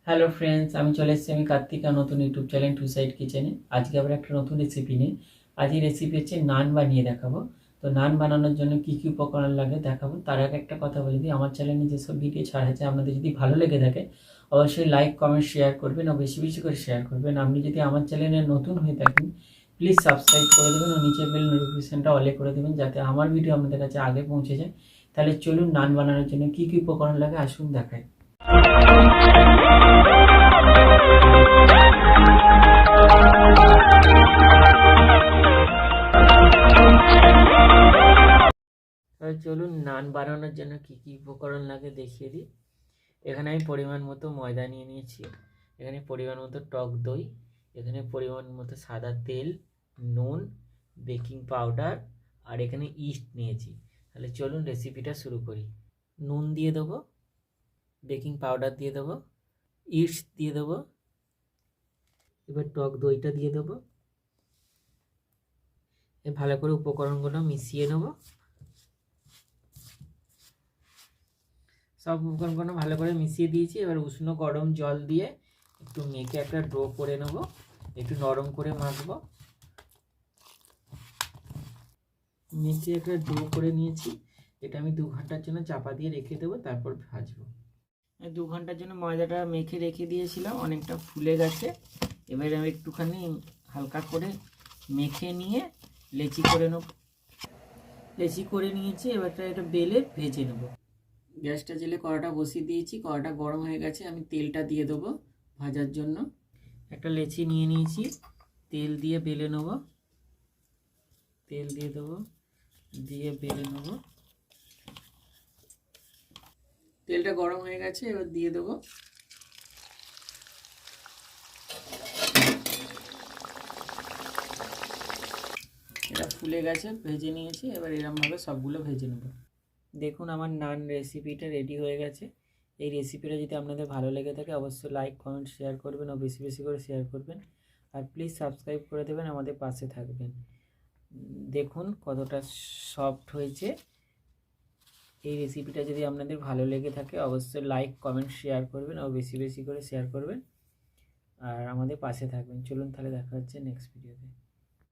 Hello friends, আমি চলে এসেছি আমি কার্তিকা নতুন ইউটিউব চ্যানেল টু সাইড কিচেনে। আজকে আবার একটা নতুন রেসিপি নিয়ে আজ এই রেসিপি হচ্ছে নান বানিয়ে দেখাবো। তো নান বানানোর জন্য কী কী উপকরণ লাগে দেখাবো। তার আগে একটা কথা বলে দিই, আমার চ্যানেলে যেসব ভিডিও ছাড়া আছে আপনাদের যদি ভালো লেগে থাকে অবশ্যই লাইক কমেন্ট শেয়ার করবেন ও বেশি বেশি করে শেয়ার করবেন। আপনি যদি আমার চ্যানেলে নতুন হয়ে থাকেন প্লিজ সাবস্ক্রাইব করে দেবেন ও নিচে বেল নোটিফিকেশানটা অলে করে দেবেন যাতে আমার ভিডিও আপনাদের কাছে আগে পৌঁছে যায়। তাহলে চলুন নান বানানোর জন্য কী কী উপকরণ লাগে আসুন দেখাই। চলুন নান বানানোর জন্য কী কী উপকরণ লাগে দেখিয়ে দিই। এখানে আমি পরিমাণ মতো ময়দা নিয়ে নিয়েছি, এখানে পরিমাণ মতো টক দই, এখানে পরিমাণ মতো সাদা তেল, নুন, বেকিং পাউডার আর এখানে ইস্ট নিয়েছি। তাহলে চলুন রেসিপিটা শুরু করি। নুন দিয়ে দেবো, বেকিং পাউডার দিয়ে দেবো, ইস্ট দিয়ে দেবো, এবার টক দইটা দিয়ে দেবো। ভালো করে উপকরণগুলো মিশিয়ে নেবো। সব উপকরণগুলো ভালো করে মিশিয়ে দিয়েছি। এবার উষ্ণ গরম জল দিয়ে একটু মেখে একটা ডো করে নেব, একটু নরম করে মাখবো। মেখে একটা ডো করে নিয়েছি, এটা আমি 2 ঘন্টার জন্য চাপা দিয়ে রেখে দেবো, তারপর ভাজবো। 2 ঘন্টার জন্য ময়দাটা মেখে রেখে দিয়েছিলাম, অনেকটা ফুলে গেছে। এবার আমি একটুখানি হালকা করে মেখে নিয়ে লেচি করে নেব। লেচি করে নিয়েছি, এবার এটা বেলে ভেজে নেব। গ্যাসটা জেলে কড়াটা বসিয়ে দিয়েছি, কড়াটা গরম হয়ে গেছে। আমি তেলটা দিয়ে দেবো ভাজার জন্য। একটা লেচি নিয়ে নিয়েছি, তেল দিয়ে বেলে নেব। তেল দিয়ে দেবো, দিয়ে বেলে নেব। তেলটা গরম হয়ে গেছে, এবার দিয়ে দেবো। এটা ফুলে গেছে, ভেজে নিয়েছি। এবার এরমভাবে সবগুলো ভেজে নেব। দেখুন আমার নান রেসিপিটা রেডি হয়ে গেছে। এই রেসিপিটা যদি আপনাদের ভালো লেগে থাকে অবশ্যই লাইক কমেন্ট শেয়ার করবেন ও বেশি বেশি করে শেয়ার করবেন। আর প্লিজ সাবস্ক্রাইব করে দেবেন, আমাদের পাশে থাকবেন। দেখুন কতটা সফট হয়েছে। এই রেসিপিটা যদি আপনাদের ভালো লেগে থাকে অবশ্যই লাইক কমেন্ট শেয়ার করবেন ও বেশি বেশি করে শেয়ার করবেন আর আমাদের পাশে থাকবেন। চলুন তাহলে দেখা হচ্ছে নেক্সট ভিডিওতে।